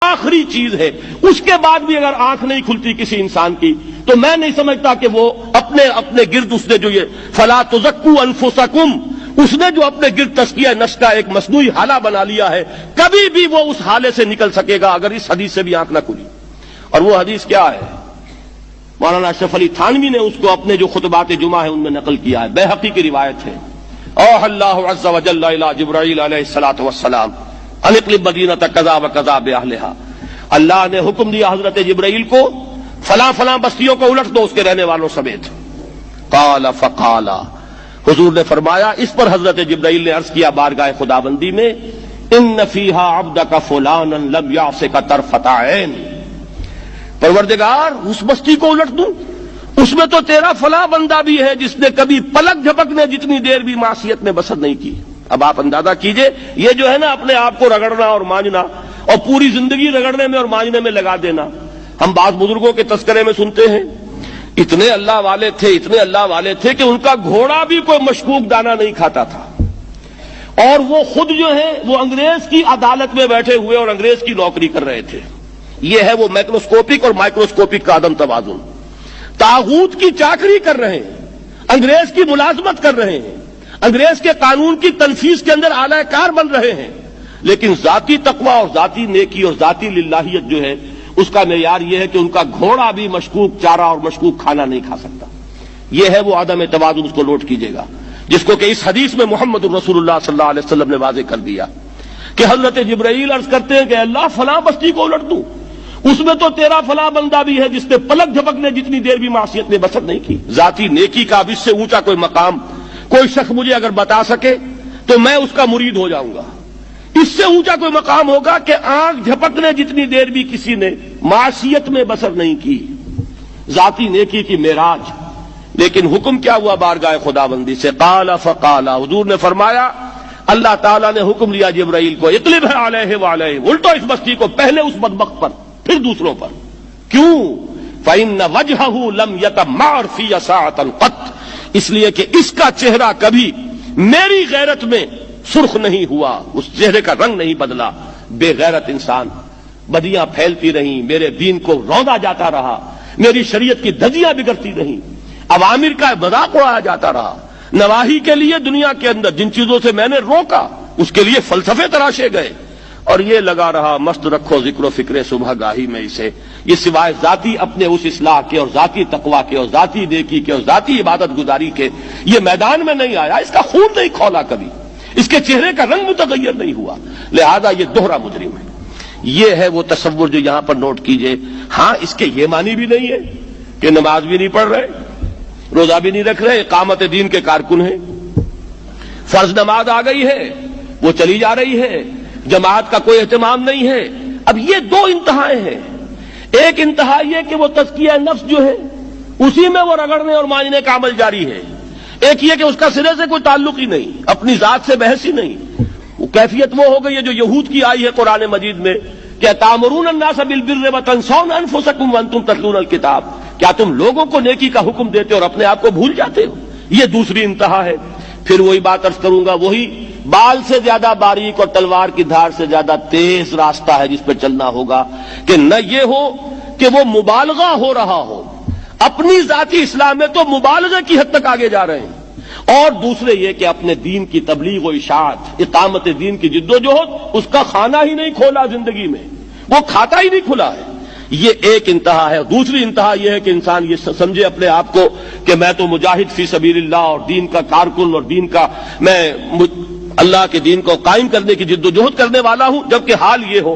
آخری چیز ہے، اس کے بعد بھی اگر آنکھ نہیں کھلتی کسی انسان کی تو میں نہیں سمجھتا کہ وہ اپنے گرد اس نے جو یہ فلا تزکوا انفسکم، اس نے جو اپنے گرد تزکیہ نفس کا ایک مصنوعی حالہ بنا لیا ہے، کبھی بھی وہ اس حالے سے نکل سکے گا اگر اس حدیث سے بھی آنکھ نہ کھلی۔ اور وہ حدیث کیا ہے؟ مولانا اشرف علی تھانوی نے اس کو اپنے جو خطبات جمعہ ہیں ان میں نقل کیا ہے، بیہقی کی روایت ہے۔ اوحى اللہ عز وجل الی جبرائیل علیہ الصلوۃ والسلام ان اقلب مدینۃ کذا وکذا باہلھا، اللہ نے حکم دیا حضرت جبرائیل کو فلاں فلاں بستیوں کو الٹ دو اس کے رہنے والوں سمیت۔ قال فقال، حضور نے فرمایا، اس پر حضرت جبرائیل نے عرض کیا بارگاہ خداوندی میں، ان فیہا عبدک فلانا لم یعصک طرفۃ عین، پروردگار اس بستی کو الٹ دوں، اس میں تو تیرا فلاں بندہ بھی ہے جس نے کبھی پلک جھپکنے جتنی دیر بھی معصیت میں بسر نہیں کی۔ اب آپ اندازہ کیجئے، یہ جو ہے نا اپنے آپ کو رگڑنا اور مانجنا اور پوری زندگی رگڑنے میں اور مانجنے میں لگا دینا، ہم بعض بزرگوں کے تذکرے میں سنتے ہیں اتنے اللہ والے تھے، اتنے اللہ والے تھے کہ ان کا گھوڑا بھی کوئی مشکوک دانہ نہیں کھاتا تھا، اور وہ خود جو ہے وہ انگریز کی عدالت میں بیٹھے ہوئے اور انگریز کی نوکری کر رہے تھے۔ یہ ہے وہ میکروسکوپک اور مائکروسکوپک کا عدم توازن، طاغوت کی چاکری کر رہے ہیں، انگریز کی ملازمت کر رہے ہیں، انگریز کے قانون کی تنفیذ کے اندر اعلی کار بن رہے ہیں، لیکن ذاتی تقوی اور ذاتی نیکی اور ذاتی للہیت جو ہے اس کا معیار یہ ہے کہ ان کا گھوڑا بھی مشکوک چارہ اور مشکوک کھانا نہیں کھا سکتا۔ یہ ہے وہ عدم توازن، اس کو نوٹ کیجئے گا، جس کو کہ اس حدیث میں محمد الرسول اللہ صلی اللہ علیہ وسلم نے واضح کر دیا کہ حضرت جبرائیل عرض کرتے ہیں کہ اللہ فلاں بستی کو الٹ دوں، اس میں تو تیرا فلاں بندہ بھی ہے جس نے پلک جھپکنے جتنی دیر بھی معصیت میں بسر نہیں کی۔ ذاتی نیکی کا اب اس سے اونچا کوئی مقام کوئی شخص مجھے اگر بتا سکے تو میں اس کا مرید ہو جاؤں گا۔ اس سے اونچا کوئی مقام ہوگا کہ آنکھ جھپکنے جتنی دیر بھی کسی نے معصیت میں بسر نہیں کی، ذاتی نیکی کی معراج۔ لیکن حکم کیا ہوا بارگاہ خداوندی سے؟ قال فقال، حضور نے فرمایا، اللہ تعالیٰ نے حکم لیا جبرائیل کو، اقلب علیہ وعلیہ، الٹو اس بستی کو، پہلے اس بدبخت پر پھر دوسروں پر۔ کیوں؟ فإن وجهه لم يتمعر في ساعة قط، اس لیے کہ اس کا چہرہ کبھی میری غیرت میں سرخ نہیں ہوا، اس چہرے کا رنگ نہیں بدلا۔ بے غیرت انسان، بدیاں پھیلتی رہیں، میرے دین کو روندا جاتا رہا، میری شریعت کی دھجیاں بگڑتی رہیں، عوامر کا مذاق اڑایا جاتا رہا، نواہی کے لیے دنیا کے اندر جن چیزوں سے میں نے روکا اس کے لیے فلسفے تراشے گئے، اور یہ لگا رہا مست رکھو ذکر و فکر صبح گاہی میں اسے، یہ سوائے ذاتی اپنے اس اصلاح کے اور ذاتی تقوی کے اور ذاتی نیکی کے اور ذاتی عبادت گزاری کے یہ میدان میں نہیں آیا، اس کا خون نہیں کھولا کبھی، اس کے چہرے کا رنگ متغیر نہیں ہوا، لہذا یہ دوہرا مجرم ہے۔ یہ ہے وہ تصور جو یہاں پر نوٹ کیجئے۔ ہاں، اس کے یہ معنی بھی نہیں ہے کہ نماز بھی نہیں پڑھ رہے، روزہ بھی نہیں رکھ رہے، اقامت دین کے کارکن ہیں، فرض نماز آ گئی ہے وہ چلی جا رہی ہے، جماعت کا کوئی اہتمام نہیں ہے۔ اب یہ دو انتہائیں ہیں، ایک انتہا یہ کہ وہ تزکیہ نفس جو ہے اسی میں وہ رگڑنے اور مانجنے کا عمل جاری ہے، ایک یہ کہ اس کا سرے سے کوئی تعلق ہی نہیں، اپنی ذات سے بحث ہی نہیں۔ وہ کیفیت وہ ہو گئی ہے جو یہود کی آئی ہے قرآن مجید میں کہ تامرون الناس بالبر وتنسون انفسکم وانتم تتلون الکتاب، کیا تم لوگوں کو نیکی کا حکم دیتے اور اپنے آپ کو بھول جاتے ہو؟ یہ دوسری انتہا ہے۔ پھر وہی بات عرض کروں گا، وہی بال سے زیادہ باریک اور تلوار کی دھار سے زیادہ تیز راستہ ہے جس پہ چلنا ہوگا کہ نہ یہ ہو کہ وہ مبالغہ ہو رہا ہو، اپنی ذاتی اصلاح میں تو مبالغہ کی حد تک آگے جا رہے ہیں، اور دوسرے یہ کہ اپنے دین کی تبلیغ و اشاعت، اقامت دین کی جد و جہد، اس کا کھانا ہی نہیں کھولا زندگی میں، وہ کھاتا ہی نہیں کھلا ہے۔ یہ ایک انتہا ہے۔ دوسری انتہا یہ ہے کہ انسان یہ سمجھے اپنے آپ کو کہ میں تو مجاہد فی سبیل اللہ اور دین کا کارکن اور دین کا میں اللہ کے دین کو قائم کرنے کی جد و جہد کرنے والا ہوں، جبکہ حال یہ ہو